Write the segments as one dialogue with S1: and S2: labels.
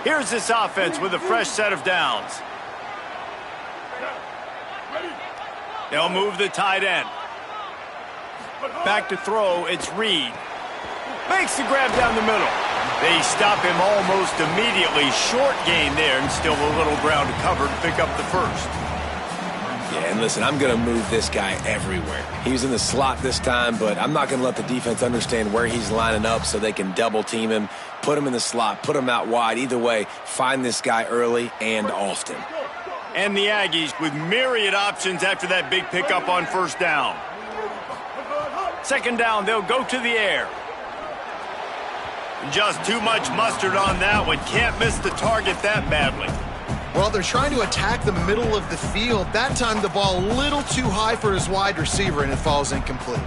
S1: Here's this offense with a fresh set of downs. They'll move the tight end. Back to throw, it's Reed. Makes the grab down the middle. They stop him almost immediately. Short gain there, and still a little ground to cover to pick up the first.
S2: Yeah, and listen, I'm going to move this guy everywhere. He was in the slot this time, but I'm not going to let the defense understand where he's lining up so they can double team him, put him in the slot, put him out wide. Either way, find this guy early and often.
S1: And the Aggies with myriad options after that big pickup on first down. Second down, they'll go to the air. Just too much mustard on that one. Can't miss the target that badly.
S3: Well, they're trying to attack the middle of the field. That time the ball a little too high for his wide receiver, and it falls incomplete.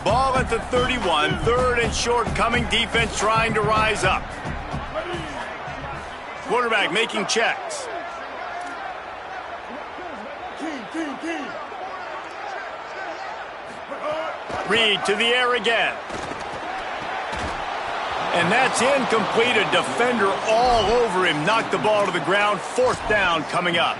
S1: Ball at the 31, third and short coming, defense trying to rise up. Quarterback making checks. Reed to the air again. And that's incomplete. A defender all over him. Knocked the ball to the ground. Fourth down coming up.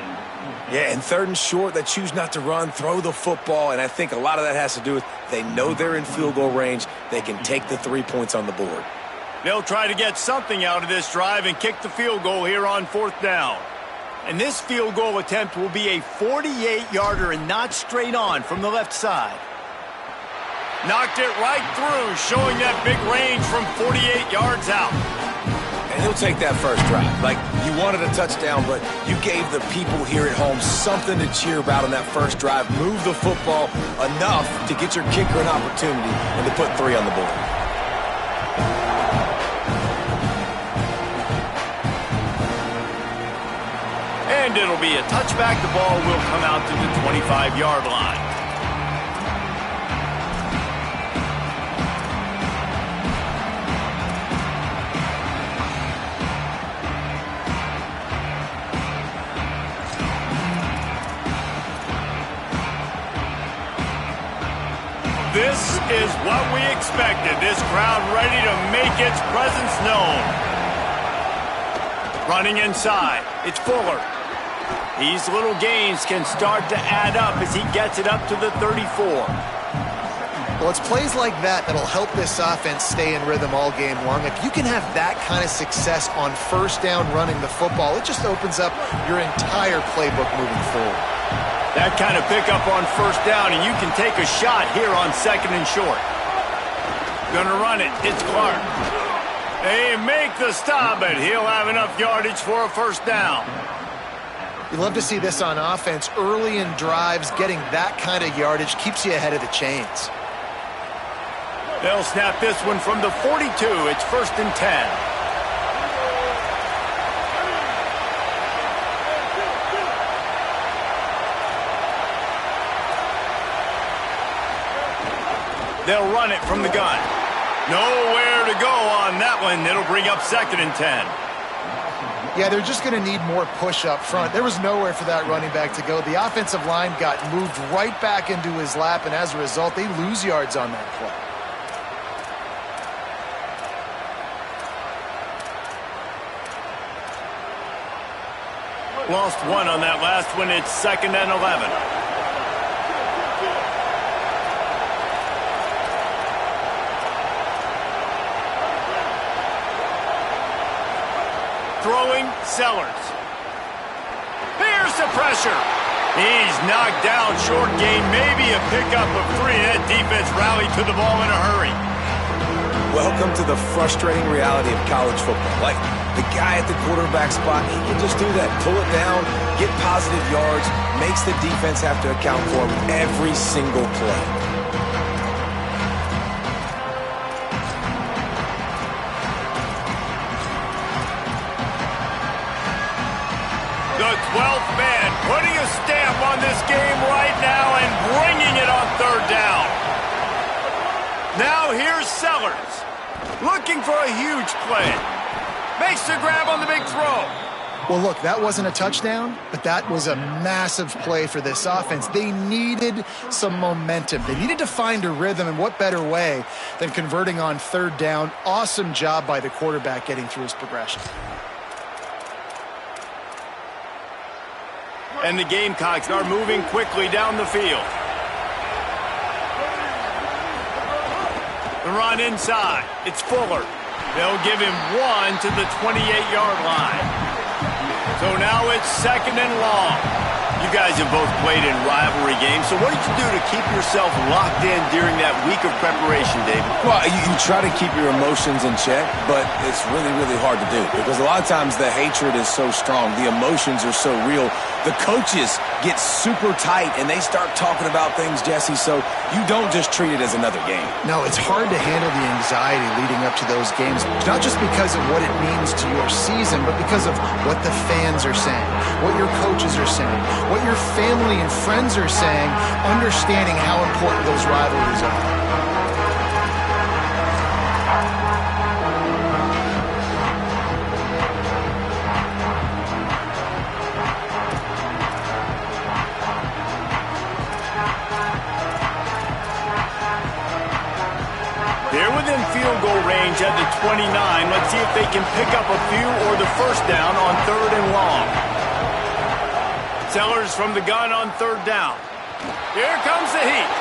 S2: Yeah, and third and short, they choose not to run, throw the football, and I think a lot of that has to do with they know they're in field goal range. They can take the 3 points on the board.
S1: They'll try to get something out of this drive and kick the field goal here on fourth down. And this field goal attempt will be a 48-yarder and not straight on from the left side. Knocked it right through, showing that big range from 48 yards out.
S2: And he'll take that first drive. Like, you wanted a touchdown, but you gave the people here at home something to cheer about on that first drive. Move the football enough to get your kicker an opportunity and to put 3 on the board.
S1: And it'll be a touchback. The ball will come out to the 25-yard line. This is what we expected. This crowd ready to make its presence known. Running inside, it's Fuller. These little gains can start to add up as he gets it up to the 34.
S3: Well, it's plays like that that'll help this offense stay in rhythm all game long. If you can have that kind of success on first down running the football, it just opens up your entire playbook moving forward.
S1: That kind of pickup on first down, and you can take a shot here on second and short. Gonna run it. It's Clark. They make the stop, but he'll have enough yardage for a first down.
S3: You love to see this on offense. Early in drives, getting that kind of yardage keeps you ahead of the chains.
S1: They'll snap this one from the 42. It's first and 10. They'll run it from the gun. Nowhere to go on that one. It'll bring up second and 10.
S3: Yeah, they're just going to need more push up front. There was nowhere for that running back to go. The offensive line got moved right back into his lap, and as a result, they lose yards on that play.
S1: Lost one on that last one. It's second and 11. Throwing, Sellers. Here's the pressure. He's knocked down, short gain, maybe a pickup of 3. That defense rallied to the ball in a hurry.
S2: Welcome to the frustrating reality of college football. Like, the guy at the quarterback spot, he can just do that. Pull it down, get positive yards, makes the defense have to account for him every single play.
S1: The 12th man putting a stamp on this game right now and bringing it on third down. Now here's Sellers, looking for a huge play. Makes the grab on the big throw.
S3: Well, look, that wasn't a touchdown, but that was a massive play for this offense. They needed some momentum. They needed to find a rhythm, and what better way than converting on third down. Awesome job by the quarterback getting through his progression.
S1: And the Gamecocks are moving quickly down the field. The run inside. It's Fuller. They'll give him 1 to the 28-yard line. So now it's 2nd and long. You guys have both played in rivalry games, so what did you do to keep yourself locked in during that week of preparation, David?
S2: Well, you try to keep your emotions in check, but it's really, really hard to do because a lot of times the hatred is so strong. The emotions are so real. The coaches get super tight, and they start talking about things, Jesse, so you don't just treat it as another game.
S3: No, it's hard to handle the anxiety leading up to those games, not just because of what it means to your season, but because of what the fans are saying, what your coaches are saying, what your family and friends are saying, understanding how important those rivalries are.
S1: They're within field goal range at the 29. Let's see if they can pick up a few or the first down on 3rd and long. Sellers from the gun on 3rd down. Here comes the heat.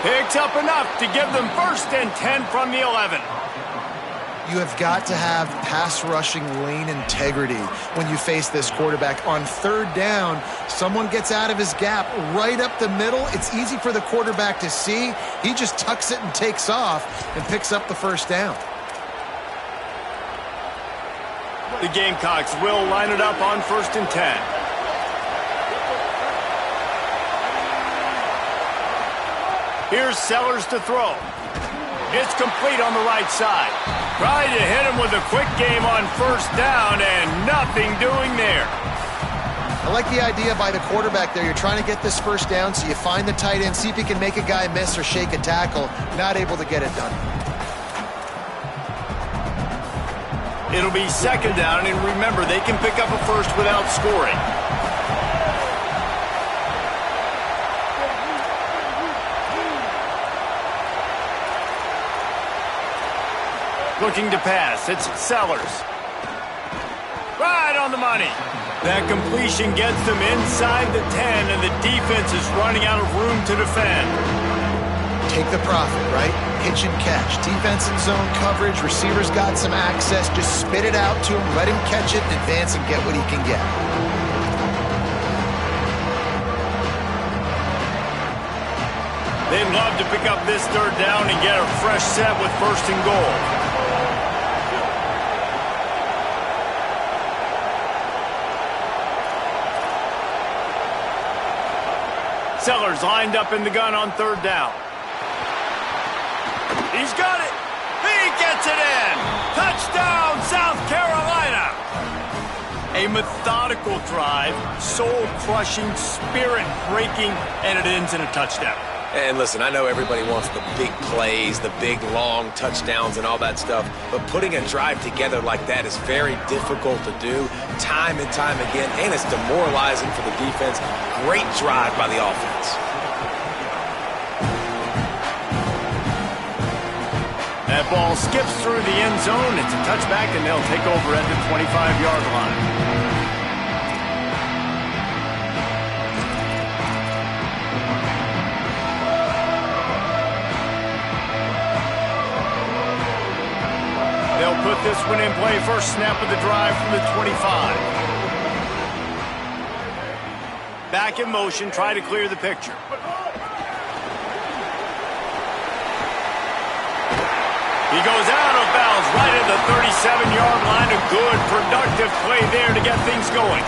S1: Picks up enough to give them 1st and 10 from the 11.
S3: You have got to have pass rushing lane integrity when you face this quarterback. On 3rd down, someone gets out of his gap right up the middle. It's easy for the quarterback to see. He just tucks it and takes off and picks up the 1st down.
S1: The Gamecocks will line it up on 1st and 10. Here's Sellers to throw. It's complete on the right side. Tried to hit him with a quick game on 1st down, and nothing doing there.
S3: I like the idea by the quarterback there. You're trying to get this 1st down, so you find the tight end, see if he can make a guy miss or shake a tackle. Not able to get it done.
S1: It'll be 2nd down, and remember, they can pick up a 1st without scoring. Looking to pass, it's Sellers. Right on the money. That completion gets them inside the 10, and the defense is running out of room to defend.
S3: Take the profit, right? Pitch and catch. Defense and zone coverage. Receivers got some access. Just spit it out to him. Let him catch it and advance and get what he can get.
S1: They'd love to pick up this 3rd down and get a fresh set with 1st and goal. Sellers lined up in the gun on 3rd down. He's got it. He gets it in. Touchdown, South Carolina. A methodical drive, soul-crushing, spirit-breaking, and it ends in a touchdown.
S2: And listen, I know everybody wants the big plays, the big, long touchdowns and all that stuff, but putting a drive together like that is very difficult to do time and time again, and it's demoralizing for the defense. Great drive by the offense.
S1: That ball skips through the end zone. It's a touchback, and they'll take over at the 25-yard line. They'll put this one in play. First snap of the drive from the 25. Back in motion, try to clear the picture. He goes out of bounds right at the 37-yard line. A good, productive play there to get things going.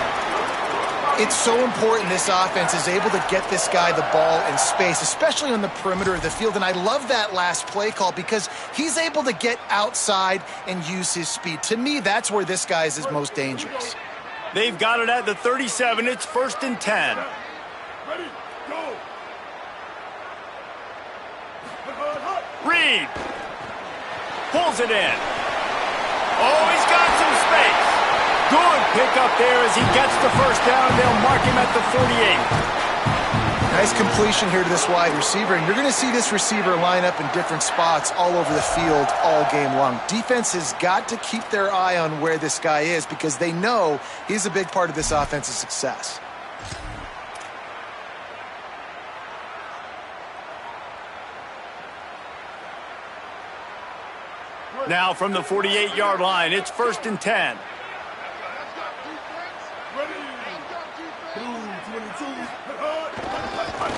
S3: It's so important this offense is able to get this guy the ball in space, especially on the perimeter of the field. And I love that last play call because he's able to get outside and use his speed. To me, that's where this guy is his most dangerous.
S1: They've got it at the 37. It's 1st and 10.
S4: Ready, go.
S1: Reed pulls it in. Oh, he's got some space. Good pickup there as he gets the first down. They'll mark him at the 48.
S3: Nice completion here to this wide receiver, and you're going to see this receiver line up in different spots all over the field all game long. Defense has got to keep their eye on where this guy is because they know he's a big part of this offense's success.
S1: Now from the 48-yard line, it's 1st and 10.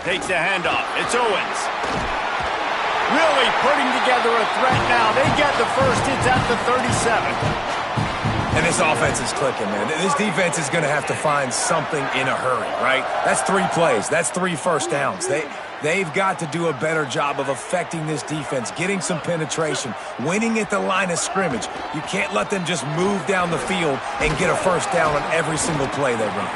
S1: Takes the handoff. It's Owens. Really putting together a threat now. They get the first. It's at the 37.
S2: And this offense is clicking, man. This defense is going to have to find something in a hurry, right? That's 3 plays. That's 3 first downs. They've got to do a better job of affecting this defense, getting some penetration, winning at the line of scrimmage. You can't let them just move down the field and get a first down on every single play they run.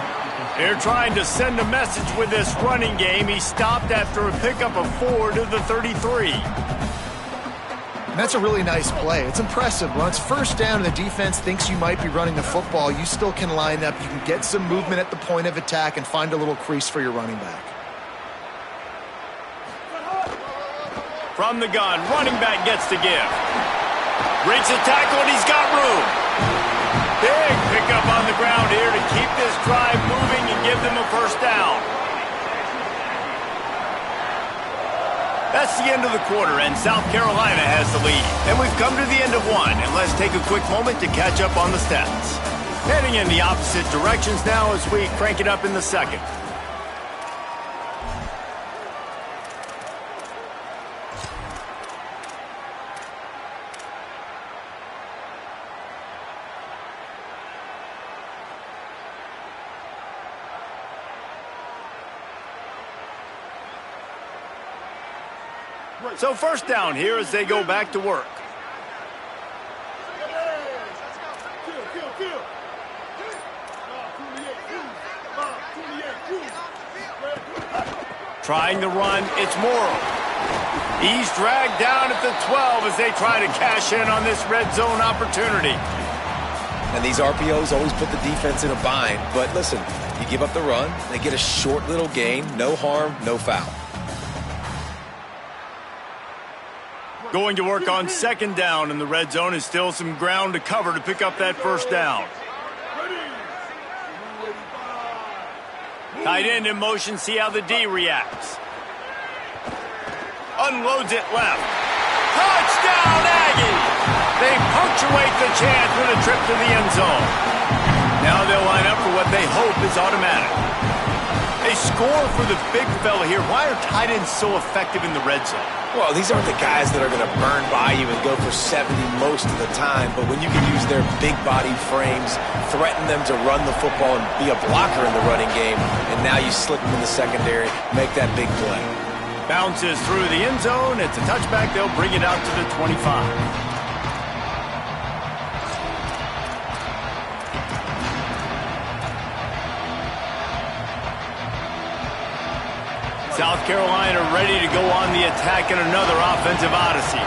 S1: They're trying to send a message with this running game. He stopped after a pickup of 4 to the 33.
S3: And that's a really nice play. It's impressive. When it's first down and the defense thinks you might be running the football, you still can line up. You can get some movement at the point of attack and find a little crease for your running back.
S1: From the gun, running back gets to give. Breaks the tackle and he's got room. Big pickup on the ground here to keep this drive moving and give them a first down. That's the end of the quarter, and South Carolina has the lead. And we've come to the end of one, and let's take a quick moment to catch up on the stats. Heading in the opposite directions now as we crank it up in the second. So first down here as they go back to work. Trying the run, it's Morrow. He's dragged down at the 12 as they try to cash in on this red zone opportunity.
S2: And these RPOs always put the defense in a bind. But listen, you give up the run, they get a short little gain, no harm, no foul.
S1: Going to work on second down, and the red zone is still some ground to cover to pick up that first down. Tight end in motion, see how the D reacts. Unloads it left. Touchdown, Aggies! They punctuate the chance with a trip to the end zone. Now they'll line up for what they hope is automatic. They score for the big fella here. Why are tight ends so effective in the red zone?
S2: Well, these aren't the guys that are going to burn by you and go for 70 most of the time, but when you can use their big body frames, threaten them to run the football and be a blocker in the running game, and now you slip them in the secondary, make that big play.
S1: Bounces through the end zone. It's a touchback. They'll bring it out to the 25. South Carolina ready to go on the attack in another offensive odyssey.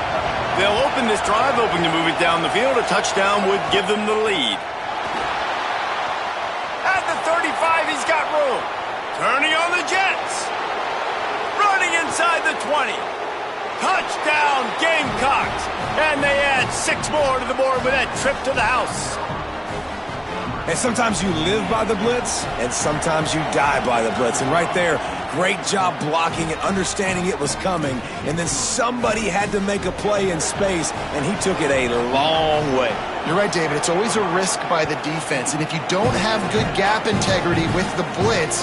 S1: They'll open this drive, hoping to move it down the field. A touchdown would give them the lead. At the 35, he's got room. Turning on the Jets. Running inside the 20. Touchdown, Gamecocks. And they add 6 more to the board with that trip to the house.
S2: And sometimes you live by the blitz, and sometimes you die by the blitz. And right there, great job blocking and understanding it was coming. And then somebody had to make a play in space, and he took it a long way.
S3: You're right, David. It's always a risk by the defense. And if you don't have good gap integrity with the blitz,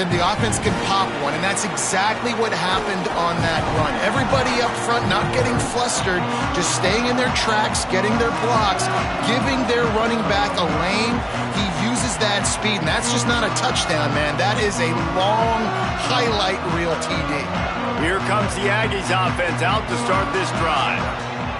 S3: then the offense can pop one. And that's exactly what happened on that run. Everybody up front not getting flustered, just staying in their tracks, getting their blocks, giving their running back a lane. He uses that speed, and that's just not a touchdown, man. That is a long highlight reel TD.
S1: Here comes the Aggies offense out to start this drive.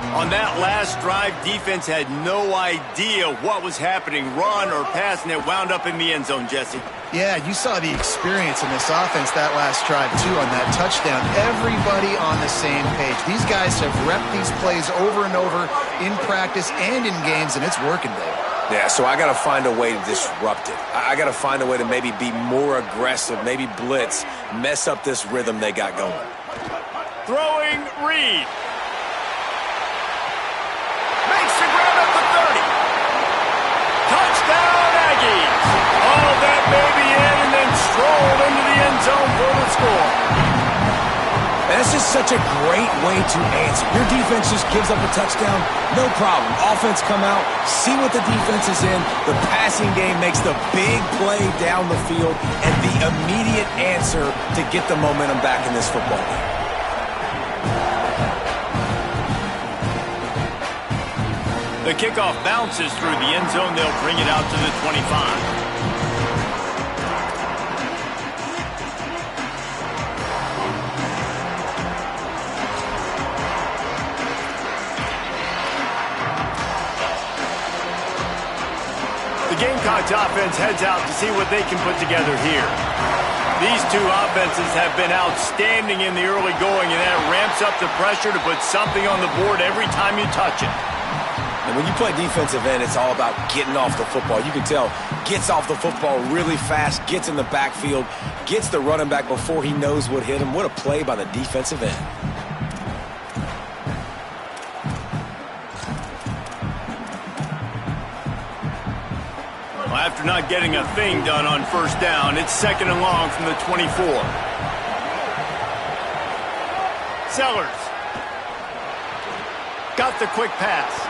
S1: On that last drive, defense had no idea what was happening, run or pass, and it wound up in the end zone, Jesse.
S3: Yeah, you saw the experience in this offense that last drive, too, on that touchdown. Everybody on the same page. These guys have repped these plays over and over in practice and in games, and it's working, Dave.
S2: Yeah, so I got to find a way to disrupt it. I got to find a way to maybe be more aggressive, maybe blitz, mess up this rhythm they got going.
S1: Throwing Reed. Makes the grab at the 30. Touchdown, Aggies. All that baby in and then strolled into the end zone for the score.
S2: And it's just such a great way to answer. Your defense just gives up a touchdown, no problem. Offense come out, see what the defense is in. The passing game makes the big play down the field and the immediate answer to get the momentum back in this football game.
S1: The kickoff bounces through the end zone. They'll bring it out to the 25. The Gamecocks offense heads out to see what they can put together here. These two offenses have been outstanding in the early going, and that ramps up the pressure to put something on the board every time you touch it.
S2: And when you play defensive end, it's all about getting off the football. You can tell, gets off the football really fast, gets in the backfield, gets the running back before he knows what hit him. What a play by the defensive end.
S1: Well, after not getting a thing done on first down, it's 2nd and long from the 24. Sellers. Got the quick pass.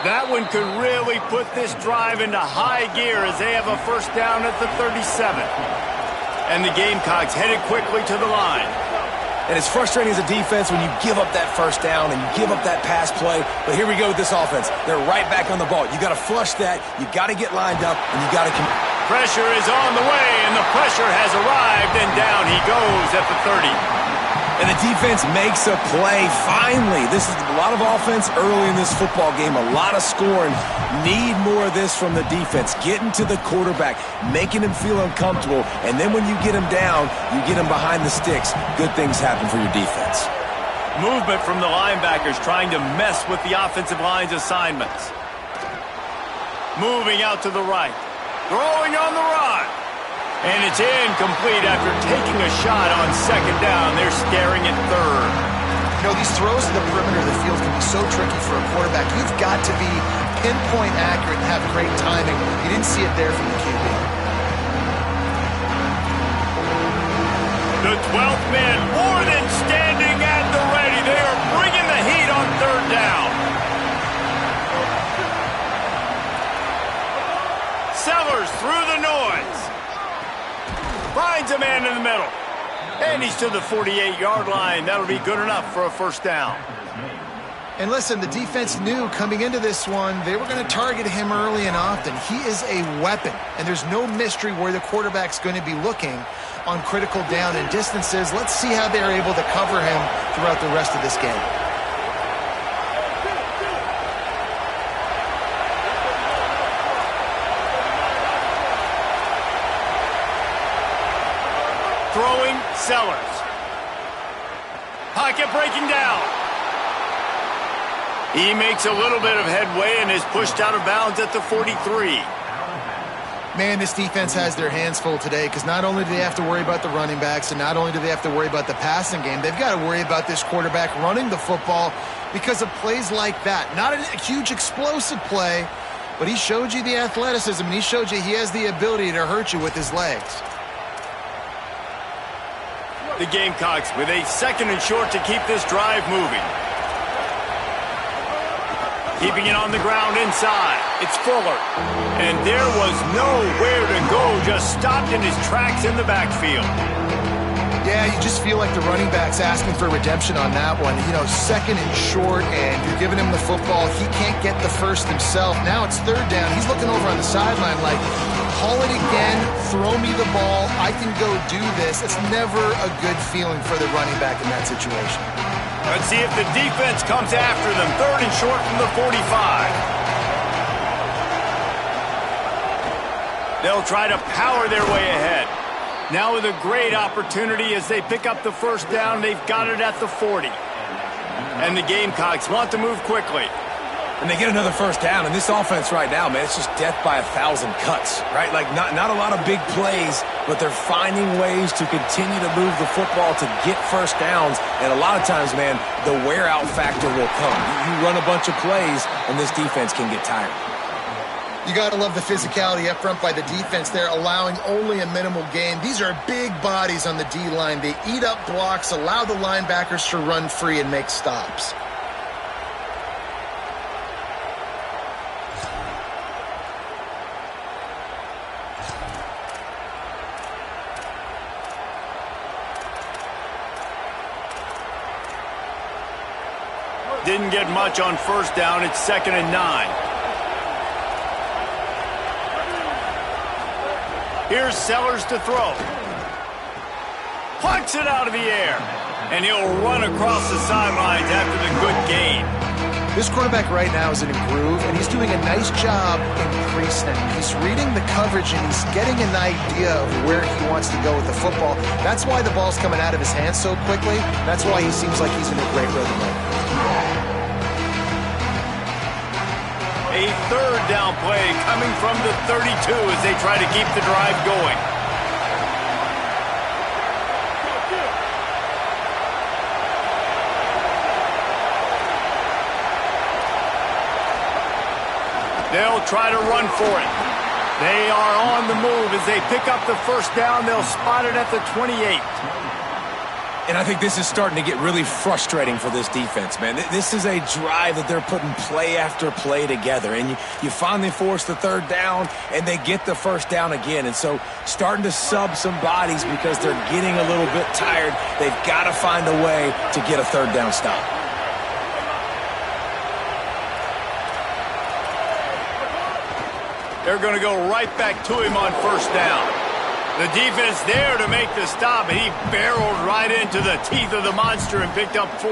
S1: That one could really put this drive into high gear as they have a first down at the 37. And the Gamecocks headed quickly to the line.
S2: And it's frustrating as a defense when you give up that first down and you give up that pass play. But here we go with this offense. They're right back on the ball. You got to flush that. You got to get lined up, and you got to.
S1: Pressure is on the way, and the pressure has arrived, and down he goes at the 30.
S2: And the defense makes a play. Finally, this is a lot of offense early in this football game, a lot of scoring. Need more of this from the defense. Getting to the quarterback, making him feel uncomfortable, and then when you get him down, you get him behind the sticks. Good things happen for your defense.
S1: Movement from the linebackers trying to mess with the offensive line's assignments. Moving out to the right. Throwing on the run. And it's incomplete after taking a shot on 2nd down. They're staring at 3rd.
S3: You know, these throws to the perimeter of the field can be so tricky for a quarterback. You've got to be pinpoint accurate and have great timing. You didn't see it there from the QB.
S1: The 12th man more than standing at the ready. They are bringing the heat on 3rd down. Sellers through the noise. Finds a man in the middle. And he's to the 48-yard line. That'll be good enough for a first down.
S3: And listen, the defense knew coming into this one, they were going to target him early and often. He is a weapon, and there's no mystery where the quarterback's going to be looking on critical down and distances. Let's see how they're able to cover him throughout the rest of this game.
S1: Throwing Sellers. Pocket breaking down. He makes a little bit of headway and is pushed out of bounds at the 43.
S3: Man, this defense has their hands full today because not only do they have to worry about the running backs and not only do they have to worry about the passing game, they've got to worry about this quarterback running the football because of plays like that. Not a huge explosive play, but he showed you the athleticism and he showed you he has the ability to hurt you with his legs.
S1: The Gamecocks with a 2nd and short to keep this drive moving. Keeping it on the ground inside. It's Fuller. And there was nowhere to go. Just stopped in his tracks in the backfield.
S3: Yeah, you just feel like the running back's asking for redemption on that one. You know, 2nd and short, and you're giving him the football. He can't get the first himself. Now it's 3rd down. He's looking over on the sideline like, call it again, throw me the ball, I can go do this. It's never a good feeling for the running back in that situation.
S1: Let's see if the defense comes after them. 3rd and short from the 45. They'll try to power their way ahead. Now with a great opportunity as they pick up the first down, they've got it at the 40. And the Gamecocks want to move quickly.
S2: And they get another first down, and this offense right now, man, it's just death by 1,000 cuts, right? Like, not a lot of big plays, but they're finding ways to continue to move the football to get first downs, and a lot of times, man, the wear-out factor will come. You run a bunch of plays, and this defense can get tired.
S3: You got to love the physicality up front by the defense there, allowing only a minimal gain. These are big bodies on the D-line. They eat up blocks, allow the linebackers to run free and make stops.
S1: Didn't get much on first down. It's 2nd and 9. Here's Sellers to throw. Plucks it out of the air. And he'll run across the sidelines after the good gain.
S3: This quarterback right now is in a groove, and he's doing a nice job in pre-snap. He's reading the coverage, and he's getting an idea of where he wants to go with the football. That's why the ball's coming out of his hands so quickly. That's why he seems like he's in a great rhythm right now.
S1: A third down play coming from the 32 as they try to keep the drive going. They'll try to run for it. They are on the move as they pick up the first down. They'll spot it at the 28.
S2: And I think this is starting to get really frustrating for this defense, man. This is a drive that they're putting play after play together. And you finally force the third down, and they get the first down again. And so starting to sub some bodies because they're getting a little bit tired. They've got to find a way to get a third down stop.
S1: They're going to go right back to him on first down. The defense there to make the stop, and he barreled right into the teeth of the monster and picked up 4.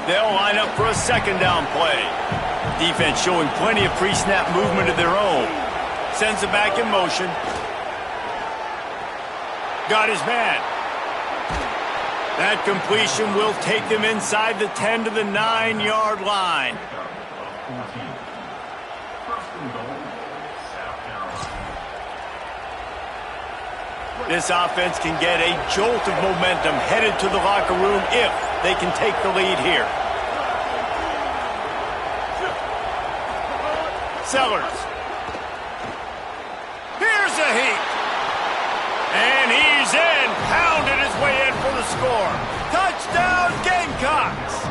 S1: They'll line up for a second down play. Defense showing plenty of pre-snap movement of their own. Sends it back in motion. Got his man. That completion will take them inside the 10 to the 9-yard line. This offense can get a jolt of momentum headed to the locker room if they can take the lead here. Sellers. Here's a heat. And he's in, pounded his way in for the score. Touchdown, Gamecocks!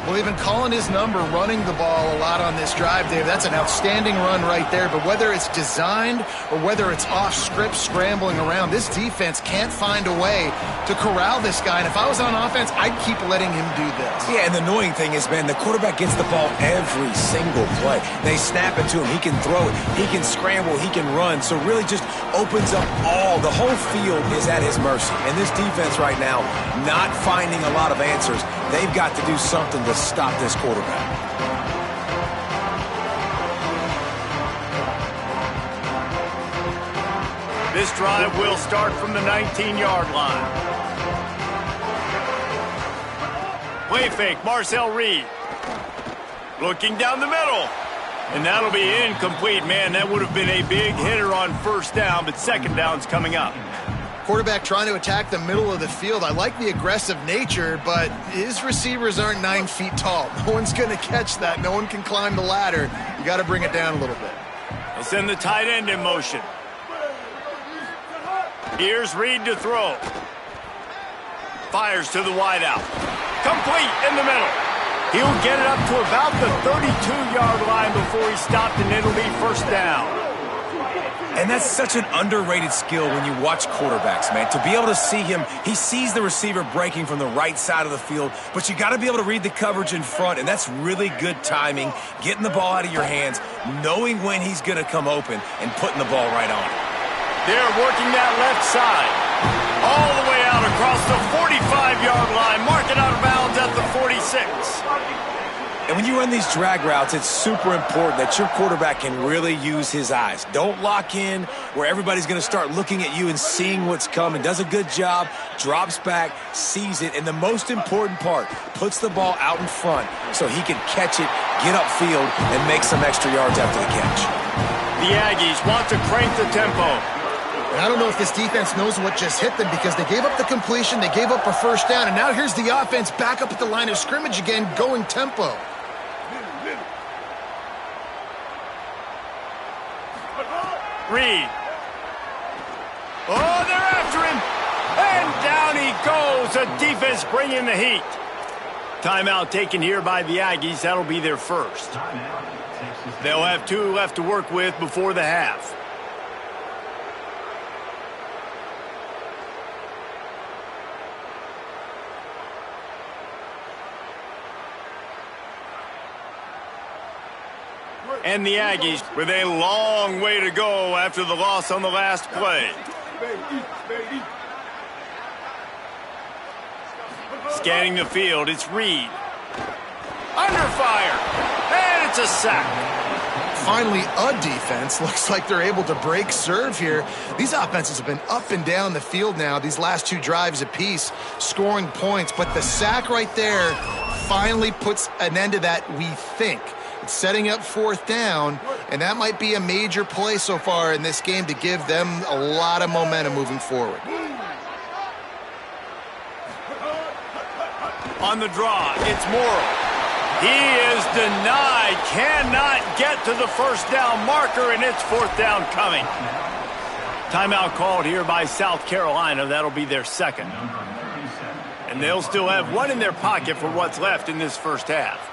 S3: Well, they've been calling his number, running the ball a lot on this drive, Dave. That's an outstanding run right there. But whether it's designed or whether it's off script, scrambling around, this defense can't find a way to corral this guy. And if I was on offense, I'd keep letting him do this.
S2: Yeah, and the annoying thing is, man, the quarterback gets the ball every single play. They snap it to him. He can throw it. He can scramble. He can run. So really just opens up the whole field is at his mercy. And this defense right now, not finding a lot of answers. They've got to do something to stop this quarterback.
S1: This drive will start from the 19-yard line. Play fake, Marcel Reed. Looking down the middle. And that'll be incomplete, man. That would have been a big hitter on first down, but second down's coming up.
S3: Quarterback trying to attack the middle of the field. I like the aggressive nature, but his receivers aren't 9 feet tall. No one's going to catch that. No one can climb the ladder. You got to bring it down a little bit.
S1: They'll send the tight end in motion. Here's Reed to throw. Fires to the wideout. Complete in the middle. He'll get it up to about the 32-yard line before he stopped, and it'll be first down.
S2: And that's such an underrated skill when you watch quarterbacks, man. To be able to see him, he sees the receiver breaking from the right side of the field, but you got to be able to read the coverage in front, and that's really good timing, getting the ball out of your hands, knowing when he's going to come open, and putting the ball right on.
S1: They're working that left side. All the way out across the 45-yard line. Mark it out of bounds at the 46.
S2: And when you run these drag routes, it's super important that your quarterback can really use his eyes. Don't lock in where everybody's going to start looking at you and seeing what's coming. Does a good job, drops back, sees it, and the most important part, puts the ball out in front so he can catch it, get upfield, and make some extra yards after the catch.
S1: The Aggies want to crank the tempo.
S3: And I don't know if this defense knows what just hit them because they gave up the completion, they gave up a first down, and now here's the offense back up at the line of scrimmage again, going tempo.
S1: Reed. Oh, they're after him. And down he goes. The defense bringing the heat. Timeout taken here by the Aggies. That'll be their first. They'll have 2 left to work with before the half. And the Aggies with a long way to go after the loss on the last play. Scanning the field, it's Reed. Under fire, and it's a sack.
S3: Finally, a defense. Looks like they're able to break serve here. These offenses have been up and down the field now, these last 2 drives apiece, scoring points. But the sack right there finally puts an end to that, we think. It's setting up 4th down, and that might be a major play so far in this game to give them a lot of momentum moving forward.
S1: On the draw, it's Morrow. He is denied, cannot get to the first down marker, and it's 4th down coming. Timeout called here by South Carolina. That'll be their second. And they'll still have 1 in their pocket for what's left in this first half.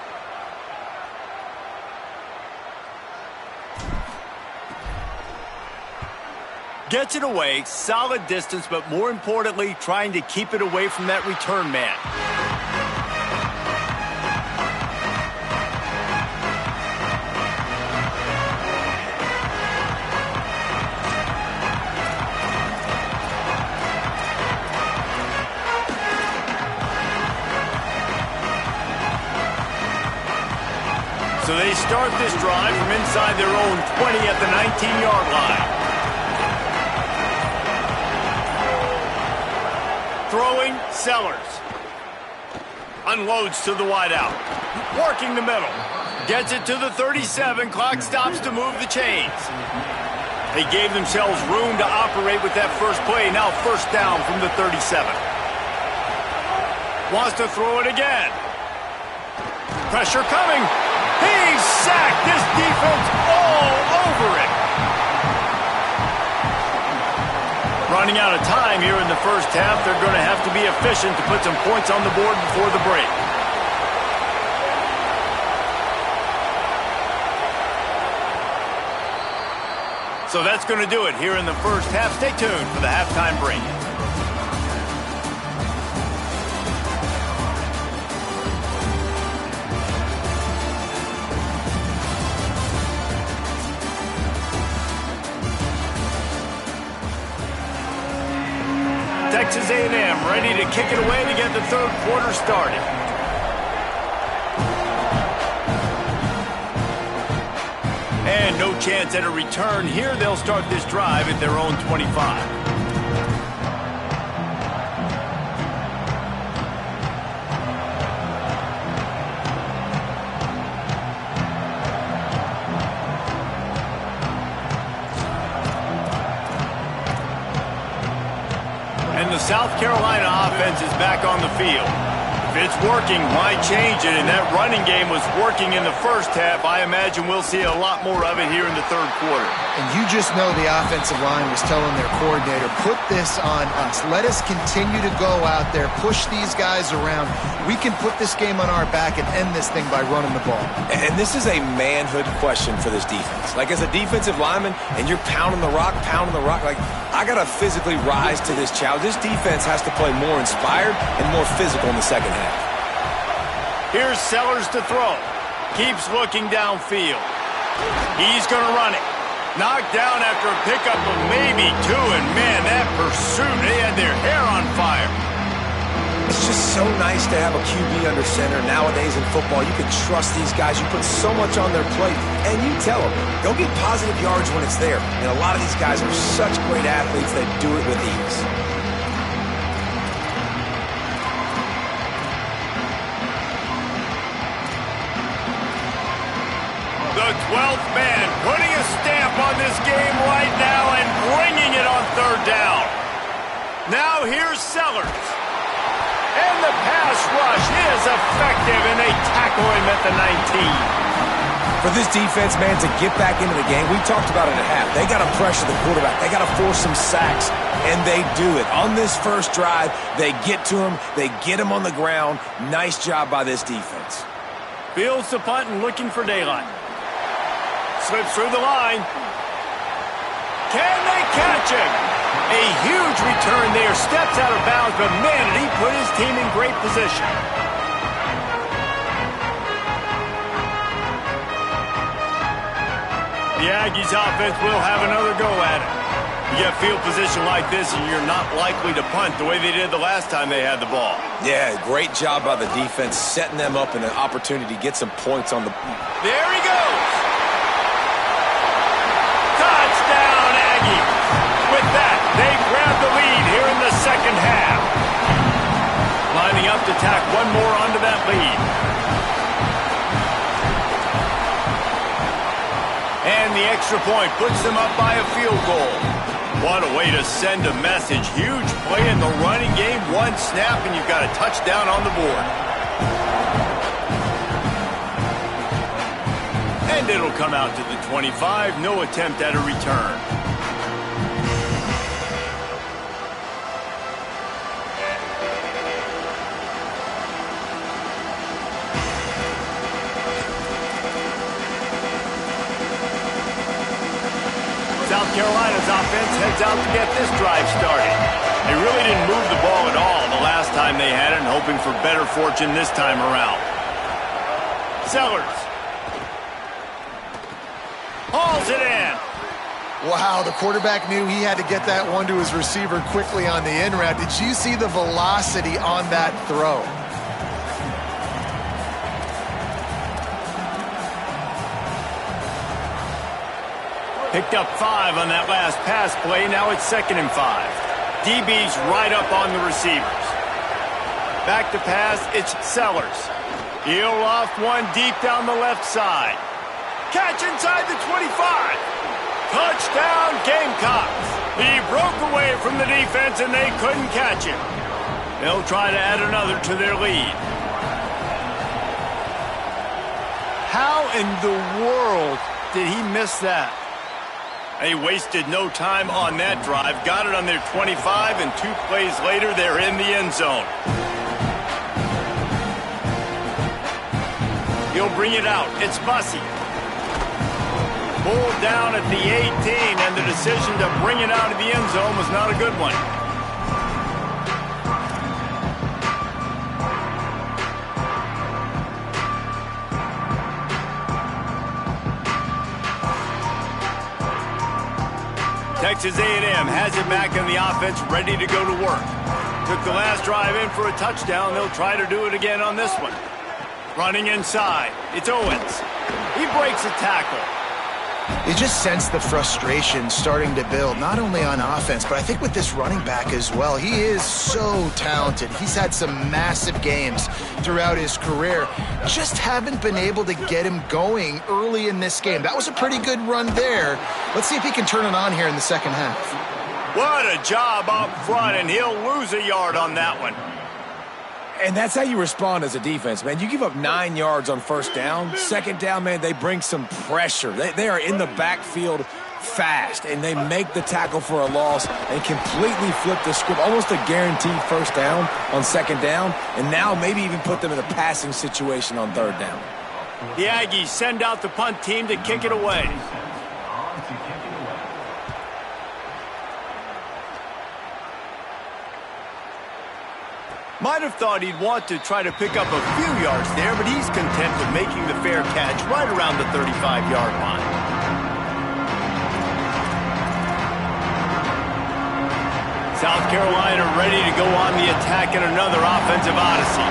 S1: Gets it away, solid distance, but more importantly, trying to keep it away from that return man. So they start this drive from inside their own 20 at the 19-yard line. Throwing, Sellers. Unloads to the wideout. Working the middle. Gets it to the 37. Clock stops to move the chains. They gave themselves room to operate with that first play. Now 1st down from the 37. Wants to throw it again. Pressure coming. He's sacked. This defense all over it. Running out of time here in the first half. They're going to have to be efficient to put some points on the board before the break. So that's going to do it here in the first half. Stay tuned for the halftime break. Texas A&M ready to kick it away to get the 3rd quarter started. And no chance at a return here. They'll start this drive at their own 25. And the South Carolina offense is back on the field. If it's working, why change it? And that running game was working in the first half. I imagine we'll see a lot more of it here in the 3rd quarter.
S3: And you just know the offensive line was telling their coordinator, put this on us. Let us continue to go out there, push these guys around. We can put this game on our back and end this thing by running the ball.
S2: And this is a manhood question for this defense. Like, as a defensive lineman, and you're pounding the rock, like, I got to physically rise to this challenge. This defense has to play more inspired and more physical in the second half.
S1: Here's Sellers to throw. Keeps looking downfield. He's going to run it. Knocked down after a pickup of maybe 2, and man, that pursuit, they had their hair on fire.
S2: It's just so nice to have a QB under center. Nowadays in football, you can trust these guys. You put so much on their plate, and you tell them, go get positive yards when it's there. And a lot of these guys are such great athletes that do it with ease.
S1: The 12th man putting a stamp on this game right now and bringing it on third down. Now here's Sellers. And the pass rush is effective, and they tackle him at the 19.
S2: For this defense, man, to get back into the game, we talked about it at half. They got to pressure the quarterback. They got to force some sacks, and they do it. On this first drive, they get to him. They get him on the ground. Nice job by this defense.
S1: Fields the punt and looking for daylight. Slips through the line. Can they catch him? A huge return there. Steps out of bounds, but man, did he put his team in great position. The Aggies offense will have another go at it. You get field position like this, and you're not likely to punt the way they did the last time they had the ball.
S2: Yeah, great job by the defense, setting them up in an opportunity to get some points on the...
S1: There he goes. Touchdown, Aggies. With that, they grab the lead here in the second half. Lining up to tack one more onto that lead. And the extra point puts them up by a field goal. What a way to send a message. Huge play in the running game. One snap, and you've got a touchdown on the board. And it'll come out to the 25. No attempt at a return. South Carolina's offense heads out to get this drive started. They really didn't move the ball at all the last time they had it, and hoping for better fortune this time around. Sellers. Hauls it in.
S3: Wow, the quarterback knew he had to get that one to his receiver quickly on the in route. Did you see the velocity on that throw?
S1: Picked up 5 on that last pass play. Now it's 2nd and 5. DB's right up on the receivers. Back to pass, it's Sellers. He'll loft one deep down the left side. Catch inside the 25. Touchdown, Gamecocks. He broke away from the defense, and they couldn't catch him. They'll try to add another to their lead. How in the world did he miss that? They wasted no time on that drive. Got it on their 25, and 2 plays later, they're in the end zone. He'll bring it out. It's Bussey. Pulled down at the 18, and the decision to bring it out of the end zone was not a good one. Texas A&M has it back in the offense, ready to go to work. Took the last drive in for a touchdown. They'll try to do it again on this one. Running inside, it's Owens. He breaks a tackle.
S3: You just sense the frustration starting to build, not only on offense, but I think with this running back as well. He is so talented. He's had some massive games throughout his career. Just haven't been able to get him going early in this game. That was a pretty good run there. Let's see if he can turn it on here in the second half.
S1: What a job up front, and he'll lose a yard on that one.
S2: And that's how you respond as a defense, man. You give up 9 yards on first down. Second down, man, they bring some pressure. They are in the backfield fast, and they make the tackle for a loss and completely flip the script. Almost a guaranteed first down on second down, and now maybe even put them in a passing situation on third down.
S1: The Aggies send out the punt team to kick it away. Might have thought he'd want to try to pick up a few yards there, but he's content with making the fair catch right around the 35-yard line. South Carolina ready to go on the attack in another offensive odyssey.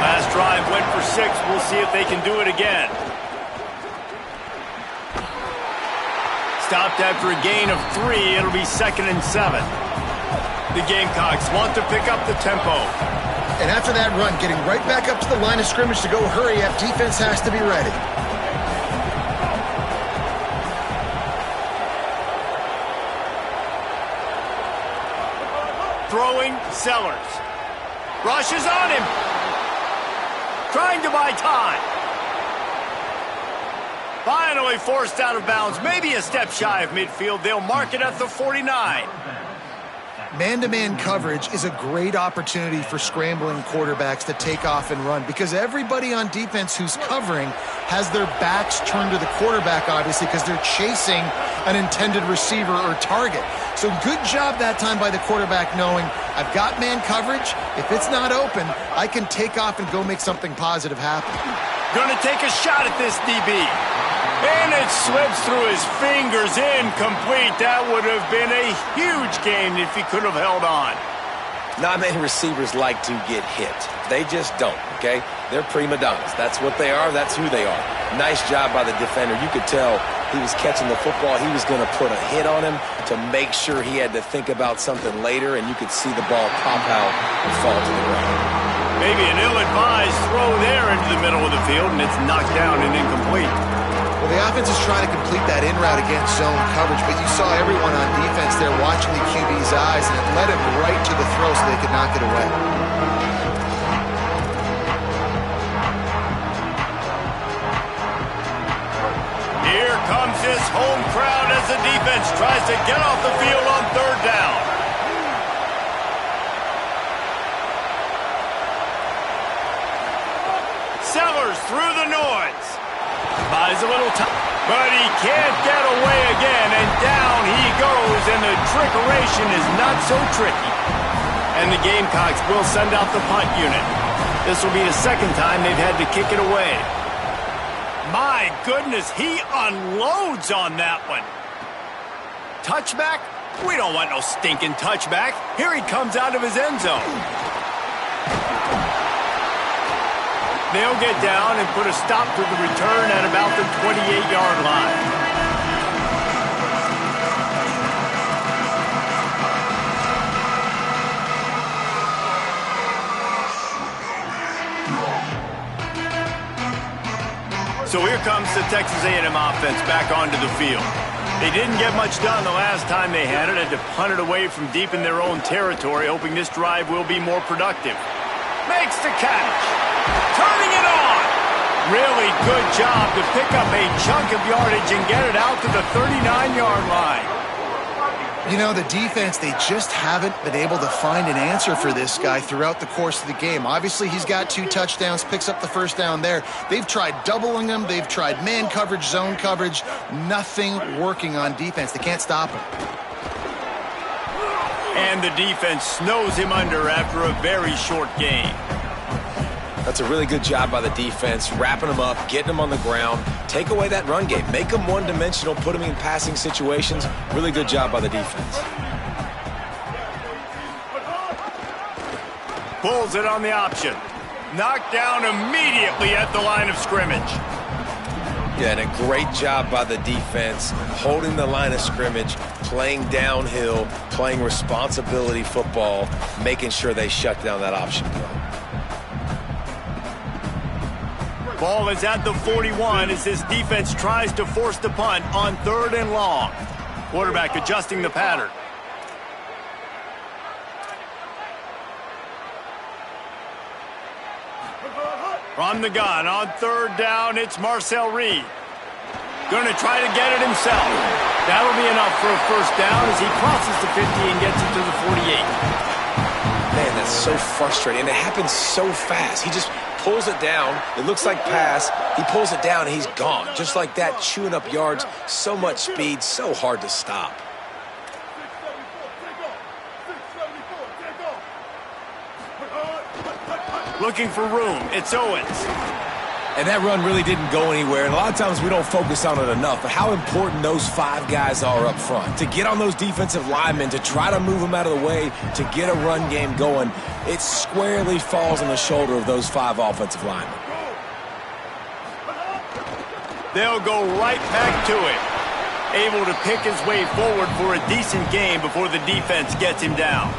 S1: Last drive went for 6. We'll see if they can do it again. Stopped after a gain of 3. It'll be 2nd and 7. The Gamecocks want to pick up the tempo.
S3: And after that run, getting right back up to the line of scrimmage to go hurry up, defense has to be ready.
S1: Throwing, Sellers. Rushes on him. Trying to buy time. Finally forced out of bounds. Maybe a step shy of midfield. They'll mark it at the 49.
S3: Man-to-man coverage is a great opportunity for scrambling quarterbacks to take off and run because everybody on defense who's covering has their backs turned to the quarterback, obviously, because they're chasing an intended receiver or target. So good job that time by the quarterback knowing I've got man coverage. If it's not open, I can take off and go make something positive happen.
S1: Going to take a shot at this DB. And it slips through his fingers, incomplete. That would have been a huge gain if he could have held on.
S2: Not many receivers like to get hit. They just don't, okay? They're prima donnas. That's what they are. That's who they are. Nice job by the defender. You could tell he was catching the football. He was going to put a hit on him to make sure he had to think about something later, and you could see the ball pop out and fall to the ground.
S1: Maybe an ill-advised throw there into the middle of the field, and it's knocked down and incomplete.
S3: Well, the offense is trying to complete that in route against zone coverage, but you saw everyone on defense there watching the QB's eyes, and it led him right to the throw so they could knock it away.
S1: Here comes this home crowd as the defense tries to get off the field on 3rd down. Sellers through the noise. Buys a little time, but he can't get away again, and down he goes, and the trickeration is not so tricky. And the Gamecocks will send out the punt unit. This will be the 2nd time they've had to kick it away. My goodness, he unloads on that one. Touchback? We don't want no stinking touchback. Here he comes out of his end zone. They'll get down and put a stop to the return at about the 28-yard line. So here comes the Texas A&M offense back onto the field. They didn't get much done the last time they had it. Had to punt it away from deep in their own territory, hoping this drive will be more productive. Makes the catch. Turning it on. Really good job to pick up a chunk of yardage and get it out to the 39-yard line.
S3: You know, the defense, they just haven't been able to find an answer for this guy throughout the course of the game. Obviously, he's got 2 touchdowns, picks up the 1st down there. They've tried doubling him. They've tried man coverage, zone coverage. Nothing working on defense. They can't stop him.
S1: And the defense snows him under after a very short game.
S2: That's a really good job by the defense, wrapping them up, getting them on the ground, take away that run game, make them one-dimensional, put them in passing situations. Really good job by the defense.
S1: Pulls it on the option. Knocked down immediately at the line of scrimmage.
S2: Yeah, and a great job by the defense, holding the line of scrimmage, playing downhill, playing responsibility football, making sure they shut down that option play.
S1: Ball is at the 41 as this defense tries to force the punt on 3rd and long. Quarterback adjusting the pattern. From the gun on 3rd down, it's Marcel Reed. Going to try to get it himself. That'll be enough for a 1st down as he crosses the 50 and gets it to the 48.
S2: Man, that's so frustrating. And it happens so fast. He just pulls it down. It looks like pass. He pulls it down, and he's gone. Just like that, chewing up yards. So much speed, so hard to stop.
S1: Looking for room. It's Owens.
S2: And that run really didn't go anywhere, and a lot of times we don't focus on it enough, but how important those 5 guys are up front. To get on those defensive linemen, to try to move them out of the way, to get a run game going, it squarely falls on the shoulder of those 5 offensive linemen.
S1: They'll go right back to it. Able to pick his way forward for a decent game before the defense gets him down.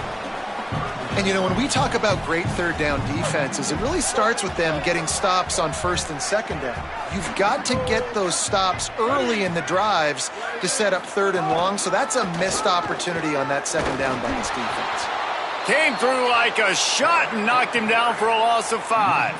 S3: And, you know, when we talk about great third down defenses, it really starts with them getting stops on first and second down. You've got to get those stops early in the drives to set up third and long, so that's a missed opportunity on that second down by this defense.
S1: Came through like a shot and knocked him down for a loss of 5.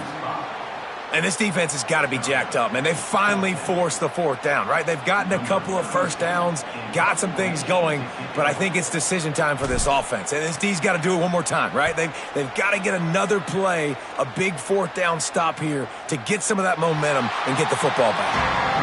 S2: And this defense has got to be jacked up, man. They finally forced the 4th down, right? They've gotten a couple of first downs, got some things going, but I think it's decision time for this offense. And this D's got to do it one more time, right? They've got to get another play, a big 4th down stop here to get some of that momentum and get the football back.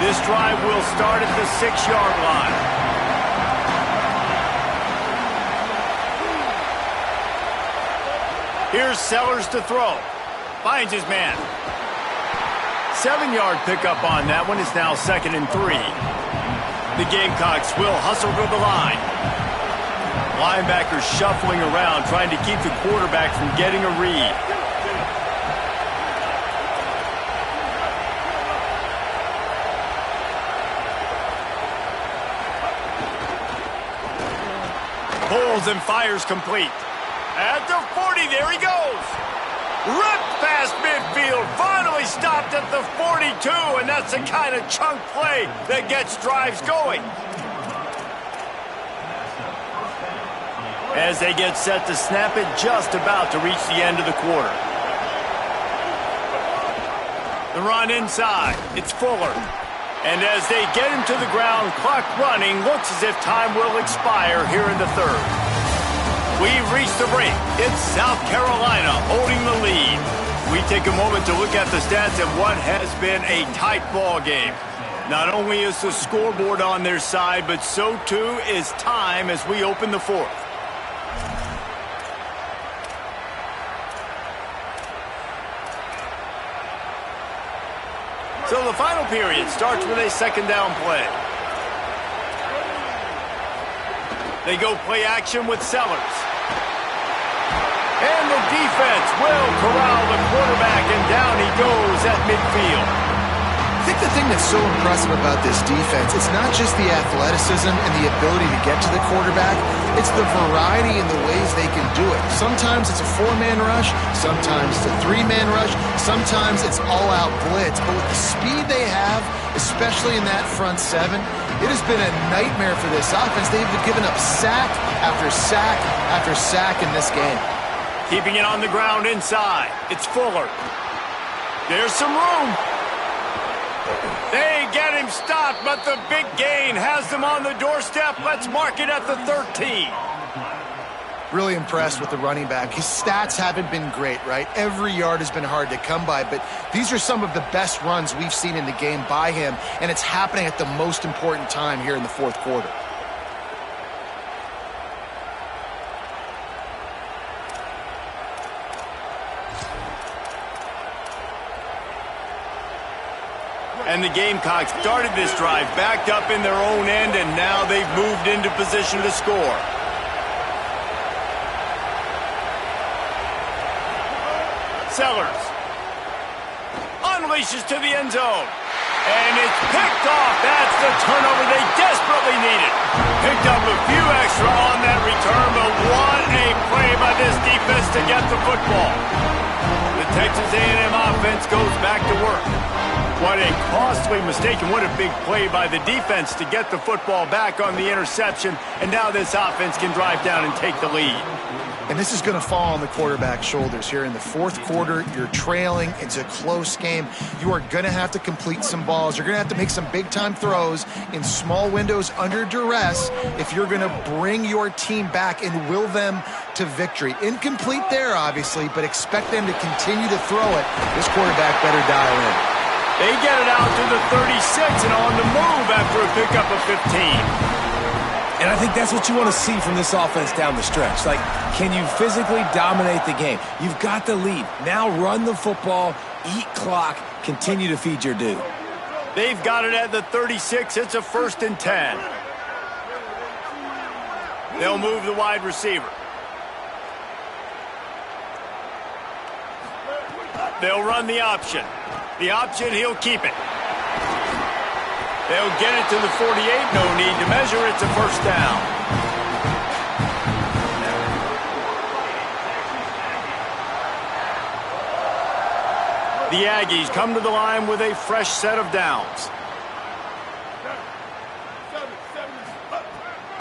S1: This drive will start at the 6-yard line. Here's Sellers to throw. Finds his man. 7-yard pickup on that one. It's now 2nd and 3. The Gamecocks will hustle to the line. Linebackers shuffling around, trying to keep the quarterback from getting a read. Pulls and fires complete. At the 40, there he goes. Ripped past midfield, finally stopped at the 42, and that's the kind of chunk play that gets drives going. As they get set to snap it, just about to reach the end of the quarter. The run inside, it's Fuller. And as they get him to the ground, clock running, looks as if time will expire here in the 3rd. We've reached the break. It's South Carolina holding the lead. We take a moment to look at the stats of what has been a tight ball game. Not only is the scoreboard on their side, but so too is time as we open the 4th. So the final period starts with a 2nd down play. They go play action with Sellers. And the defense will corral the quarterback, and down he goes at midfield.
S3: I think the thing that's so impressive about this defense, it's not just the athleticism and the ability to get to the quarterback, it's the variety in the ways they can do it. Sometimes it's a 4-man rush, sometimes it's a 3-man rush, sometimes it's all-out blitz. But with the speed they have, especially in that front 7, it has been a nightmare for this offense. They've given up sack after sack after sack in this game.
S1: Keeping it on the ground inside, it's Fuller. There's some room. They get him stopped, but the big gain has them on the doorstep. Let's mark it at the 13.
S3: Really impressed with the running back. His stats haven't been great, right? Every yard has been hard to come by, but these are some of the best runs we've seen in the game by him, and it's happening at the most important time here in the 4th quarter.
S1: And the Gamecocks started this drive backed up in their own end, and now they've moved into position to score. Sellers unleashes to the end zone. And it's picked off. That's the turnover they desperately needed. Picked up a few extra on that return, but what a play by this defense to get the football. The Texas A&M offense goes back to work. What a costly mistake, and what a big play by the defense to get the football back on the interception. And now this offense can drive down and take the lead.
S3: And this is going to fall on the quarterback's shoulders here in the 4th quarter. You're trailing. It's a close game. You are going to have to complete some balls. You're going to have to make some big-time throws in small windows under duress if you're going to bring your team back and will them to victory. Incomplete there, obviously, but expect them to continue to throw it. This quarterback better dial in.
S1: They get it out to the 36 and on the move after a pickup of 15.
S2: And I think that's what you want to see from this offense down the stretch. Like, can you physically dominate the game? You've got the lead. Now run the football, eat clock, continue to feed your dude.
S1: They've got it at the 36. It's a 1st and 10. They'll move the wide receiver. They'll run the option. The option, he'll keep it. They'll get it to the 48. No need to measure. It's a 1st down. The Aggies come to the line with a fresh set of downs.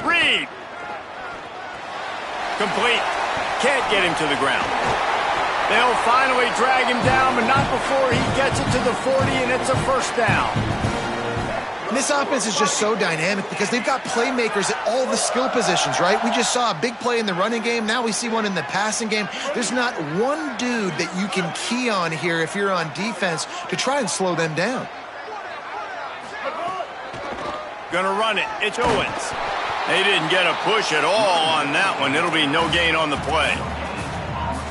S1: Reed. Complete. Can't get him to the ground. They'll finally drag him down, but not before he gets it to the 40, and it's a 1st down.
S3: And this offense is just so dynamic because they've got playmakers at all the skill positions, right? We just saw a big play in the running game. Now we see one in the passing game. There's not one dude that you can key on here if you're on defense to try and slow them down.
S1: Gonna run it. It's Owens. They didn't get a push at all on that one. It'll be no gain on the play.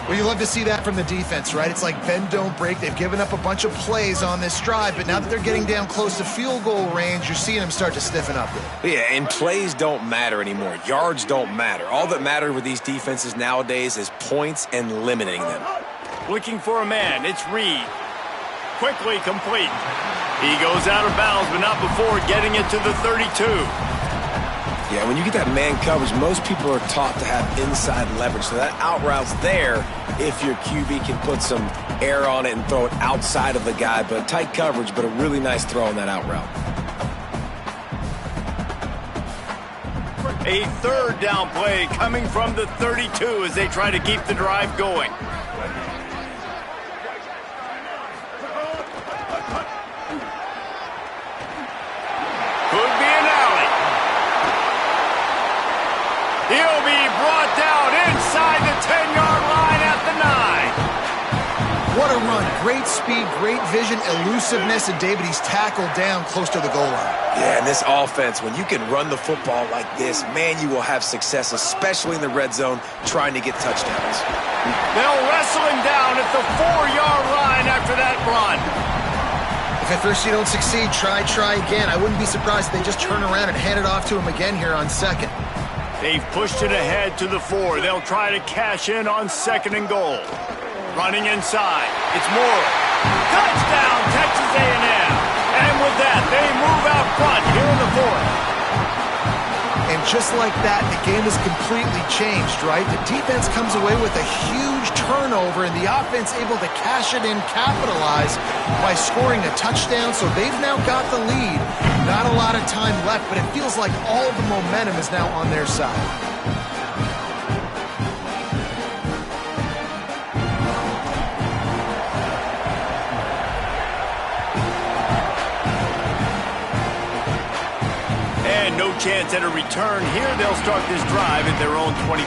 S3: Well, you love to see that from the defense, right? It's like bend, don't break. They've given up a bunch of plays on this drive, but now that they're getting down close to field goal range, you're seeing them start to stiffen up.
S2: Yeah, and plays don't matter anymore. Yards don't matter. All that matters with these defenses nowadays is points and limiting them.
S1: Looking for a man. It's Reed. Quickly complete. He goes out of bounds, but not before getting it to the 32.
S2: Yeah, when you get that man coverage, most people are taught to have inside leverage. So that out route's there if your QB can put some air on it and throw it outside of the guy. But tight coverage, but a really nice throw on that out route.
S1: A 3rd down play coming from the 32 as they try to keep the drive going. Could be an alley. He'll be brought down inside the 10-yard line at the 9.
S3: What a run. Great speed, great vision, elusiveness, and David, he's tackled down close to the goal line.
S2: Yeah, and this offense, when you can run the football like this, man, you will have success, especially in the red zone, trying to get touchdowns.
S1: They'll wrestle him down at the 4-yard line after that run.
S3: If at first you don't succeed, try again. I wouldn't be surprised if they just turn around and hand it off to him again here on 2nd.
S1: They've pushed it ahead to the 4. They'll try to cash in on 2nd and goal. Running inside. It's Moore. Touchdown, Texas A&M. And with that, they move out front here in the 4th.
S3: And just like that, the game is completely changed, right? The defense comes away with a huge turnover, and the offense able to cash it in, capitalize by scoring a touchdown. So they've now got the lead. Not a lot of time left, but it feels like all the momentum is now on their side.
S1: No chance at a return here. They'll start this drive at their own 25.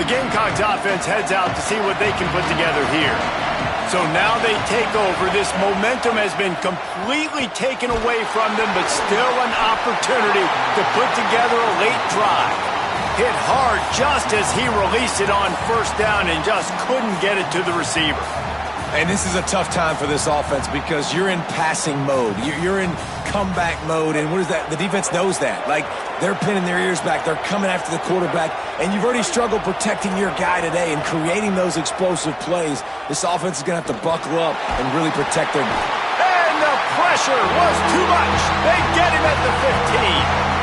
S1: The Gamecocks offense heads out to see what they can put together here. So now they take over. This momentum has been completely taken away from them, but still an opportunity to put together a late drive. Hit hard just as he released it on 1st down and just couldn't get it to the receiver.
S2: And this is a tough time for this offense because you're in passing mode. You're in comeback mode, and what is that? The defense knows that. Like, they're pinning their ears back. They're coming after the quarterback, and you've already struggled protecting your guy today and creating those explosive plays. This offense is going to have to buckle up and really protect their guy.
S1: And the pressure was too much. They get him at the 15.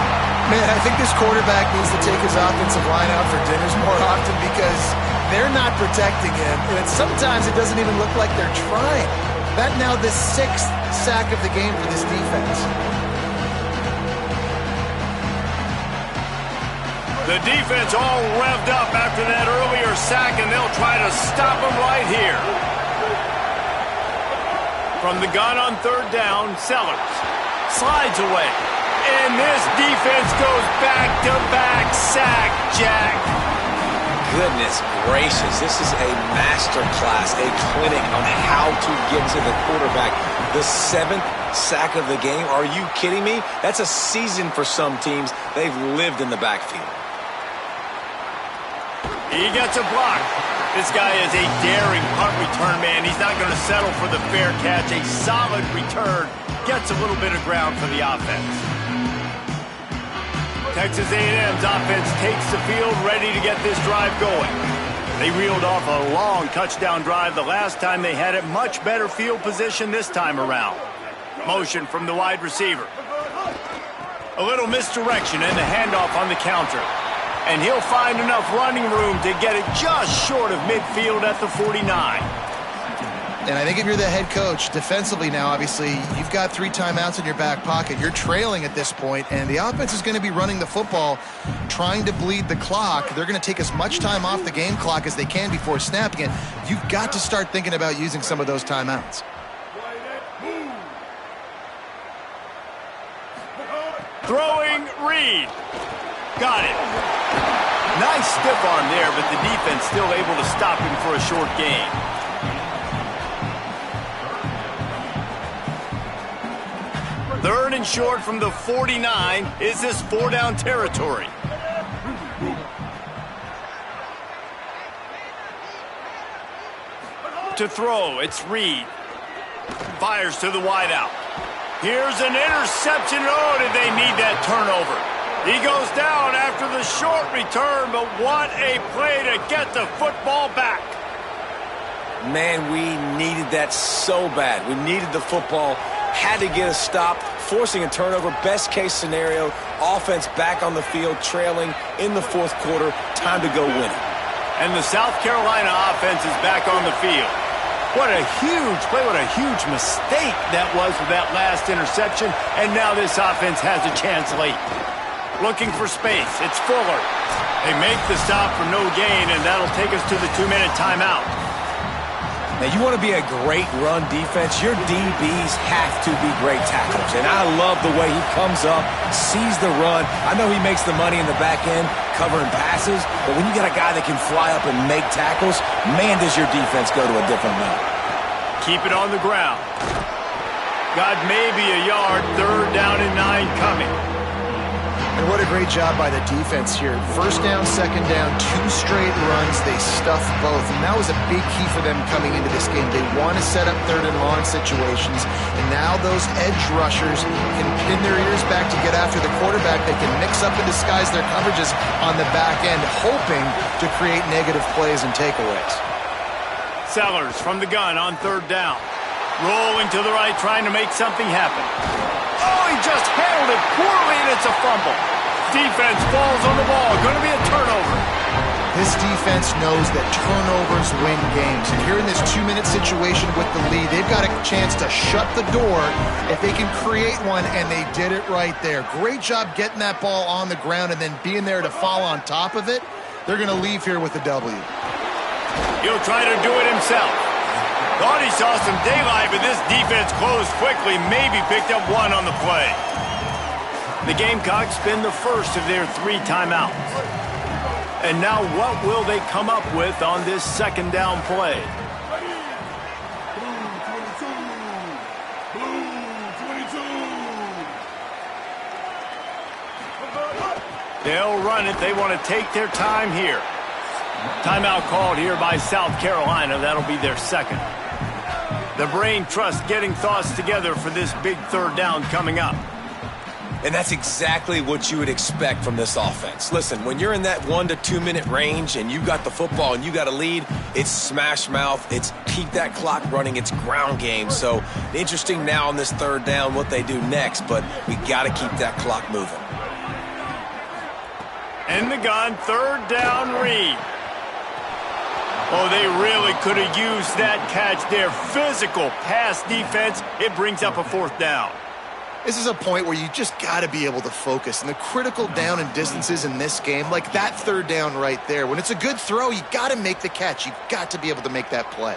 S3: Man, I think this quarterback needs to take his offensive line out for dinners more often because they're not protecting him. And sometimes it doesn't even look like they're trying. That now the 6th sack of the game for this defense.
S1: The defense all revved up after that earlier sack, and they'll try to stop him right here. From the gun on 3rd down, Sellers slides away. and this defense goes back-to-back sack, Jack.
S2: Goodness gracious, this is a master class, a clinic on how to get to the quarterback. The 7th sack of the game. Are you kidding me? That's a season for some teams. They've lived in the backfield.
S1: He gets a block. This guy is a daring punt return man. He's not going to settle for the fair catch. A solid return. Gets a little bit of ground for the offense. Texas A&M's offense takes the field, ready to get this drive going. They reeled off a long touchdown drive the last time they had it. Much better field position this time around. Motion from the wide receiver. A little misdirection and the handoff on the counter. And he'll find enough running room to get it just short of midfield at the 49.
S3: And I think if you're the head coach, defensively now, obviously, you've got 3 timeouts in your back pocket. You're trailing at this point, and the offense is going to be running the football, trying to bleed the clock. They're going to take as much time off the game clock as they can before snapping it. You've got to start thinking about using some of those timeouts.
S1: Throwing Reed. Got it. Nice stiff arm there, but the defense still able to stop him for a short gain. Third and short from the 49. Is this 4-down territory? To throw, it's Reed. Fires to the wideout. Here's an interception. Oh, did they need that turnover? He goes down after the short return, but what a play to get the football back.
S2: Man, we needed that so bad. We needed the football, had to get a stop, forcing a turnover. Best case scenario, offense back on the field, trailing in the 4th quarter. Time to go win it.
S1: And the South Carolina offense is back on the field. What a huge play, what a huge mistake that was with that last interception. And now this offense has a chance late. Looking for space, it's Fuller. They make the stop for no gain, and that'll take us to the 2-minute timeout.
S2: Now, you want to be a great run defense, your DBs have to be great tacklers. And I love the way he comes up, sees the run. I know he makes the money in the back end, covering passes, but when you got a guy that can fly up and make tackles, man, does your defense go to a different level.
S1: Keep it on the ground. Got maybe a yard, 3rd down and 9 coming.
S3: And what a great job by the defense here. 1st down, 2nd down, 2 straight runs. They stuffed both. And that was a big key for them coming into this game. They want to set up 3rd and long situations. And now those edge rushers can pin their ears back to get after the quarterback. They can mix up and disguise their coverages on the back end, hoping to create negative plays and takeaways.
S1: Sellers from the gun on 3rd down. Rolling to the right, trying to make something happen. Oh, he just handled it poorly, and it's a fumble. Defense falls on the ball. Going to be a turnover.
S3: This defense knows that turnovers win games. And here in this 2-minute situation with the lead, they've got a chance to shut the door if they can create one, and they did it right there. Great job getting that ball on the ground and then being there to fall on top of it. They're going to leave here with a W.
S1: He'll try to do it himself. Thought he saw some daylight, but this defense closed quickly, maybe picked up 1 on the play. The Gamecocks spend the first of their 3 timeouts. And now what will they come up with on this 2nd down play? They'll run it. They want to take their time here. Timeout called here by South Carolina. That'll be their 2nd. The brain trust getting thoughts together for this big 3rd down coming up.
S2: And that's exactly what you would expect from this offense. Listen, when you're in that 1 to 2 minute range and you got the football and you got a lead, it's smash mouth, it's keep that clock running, it's ground game. So interesting now on this 3rd down what they do next, but we got to keep that clock moving.
S1: In the gun, 3rd down, Reed. Oh, they really could have used that catch there. Physical pass defense. It brings up a 4th down.
S3: This is a point where you just got to be able to focus. And the critical down and distances in this game, like that 3rd down right there, when it's a good throw, you got to make the catch. You've got to be able to make that play.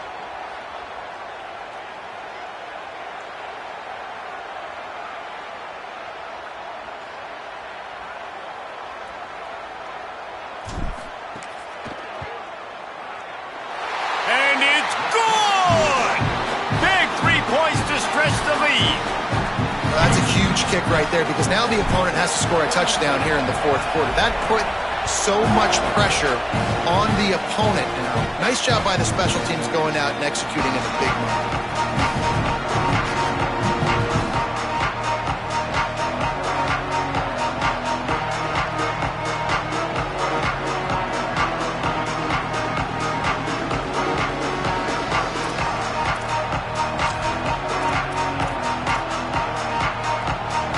S3: kick right there because now the opponent has to score a touchdown here in the fourth quarter. That put so much pressure on the opponent. Nice job by the special teams going out and executing in a big moment.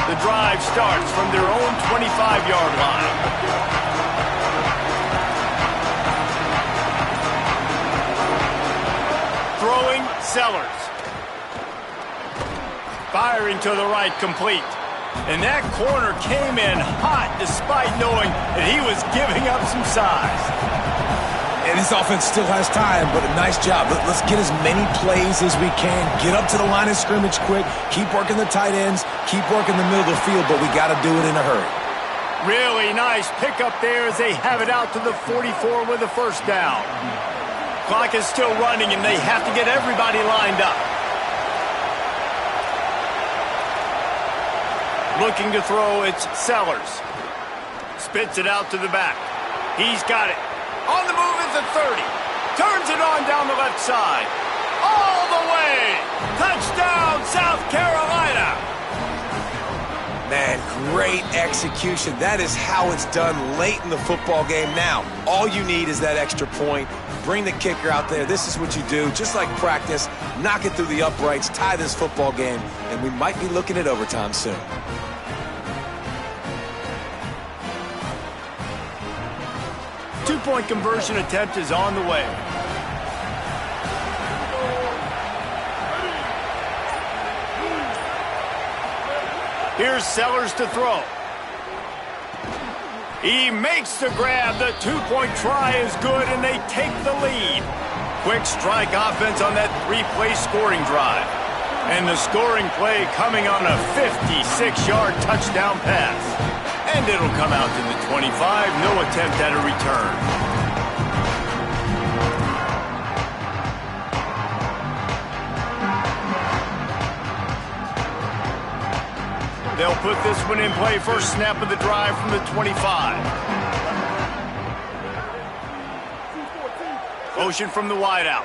S1: The drive starts from their own 25-yard line. Throwing, Sellers. Firing to the right, complete. And that corner came in hot despite knowing that he was giving up some size.
S2: And this offense still has time, but a nice job. Let's get as many plays as we can. Get up to the line of scrimmage quick. Keep working the tight ends. Keep working the middle of the field, but we got to do it in a hurry.
S1: Really nice pickup there as they have it out to the 44 with a first down. Clock is still running, and they have to get everybody lined up. Looking to throw, it's Sellers. Spits it out to the back. He's got it. On the move is the 30. Turns it on down the left side. All the way. Touchdown, South Carolina.
S2: Man, great execution. That is how it's done late in the football game. Now, all you need is that extra point. Bring the kicker out there. This is what you do. Just like practice, knock it through the uprights, tie this football game, and we might be looking at overtime soon.
S1: Two-point conversion attempt is on the way. Here's Sellers to throw. He makes the grab. The two-point try is good, and they take the lead. Quick strike offense on that three-play scoring drive. And the scoring play coming on a 56-yard touchdown pass. And it'll come out to the 25. No attempt at a return. They'll put this one in play. First snap of the drive from the 25. Motion from the wideout.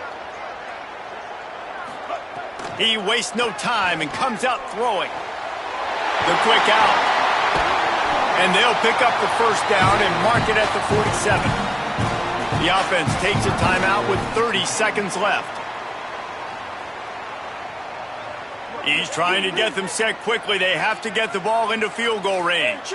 S1: He wastes no time and comes out throwing. The quick out. And they'll pick up the first down and mark it at the 47. The offense takes a timeout with 30 seconds left. He's trying to get them set quickly. They have to get the ball into field goal range.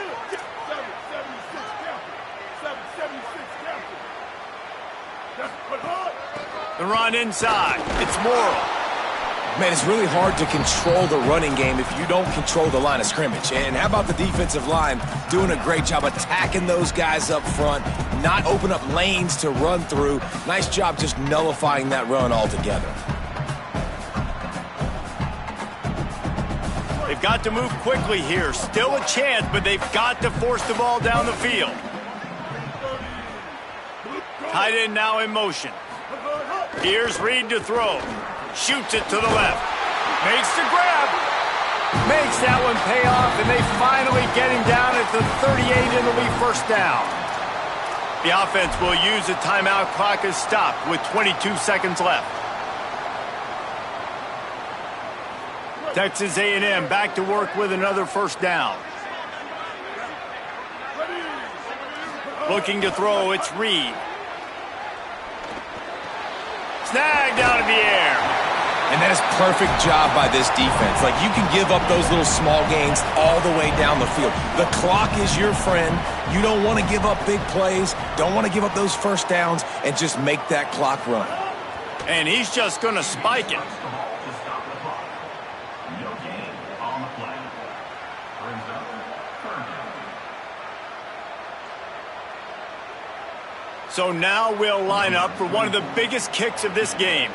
S1: The run inside. It's Morrill.
S2: Man, it's really hard to control the running game if you don't control the line of scrimmage. And how about the defensive line doing a great job attacking those guys up front, not open up lanes to run through. Nice job just nullifying that run altogether.
S1: They've got to move quickly here. Still a chance, but they've got to force the ball down the field. Tight end now in motion. Here's Reed to throw. Shoots it to the left. Makes the grab. Makes that one pay off, and they finally get him down at the 38, and it'll be first down. The offense will use the timeout. Clock is stopped with 22 seconds left. Texas A&M back to work with another first down. Looking to throw, it's Reed. Snagged out of the air.
S2: And that is perfect job by this defense. Like, you can give up those little small gains all the way down the field. The clock is your friend. You don't want to give up big plays, don't want to give up those first downs, and just make that clock run.
S1: And he's just going to spike it. So now we'll line up for one of the biggest kicks of this game.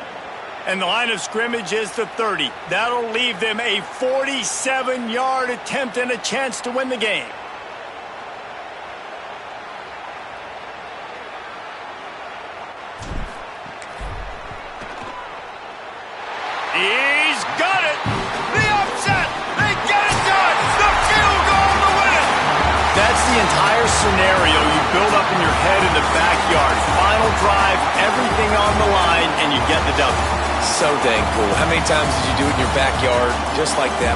S1: And the line of scrimmage is the 30. That'll leave them a 47-yard attempt and a chance to win the game. He's got it. The upset. They get it done. The scenario you build up in your head in the backyard. Final drive, everything on the line, and you get the W.
S2: So dang cool. How many times did you do it in your backyard just like that?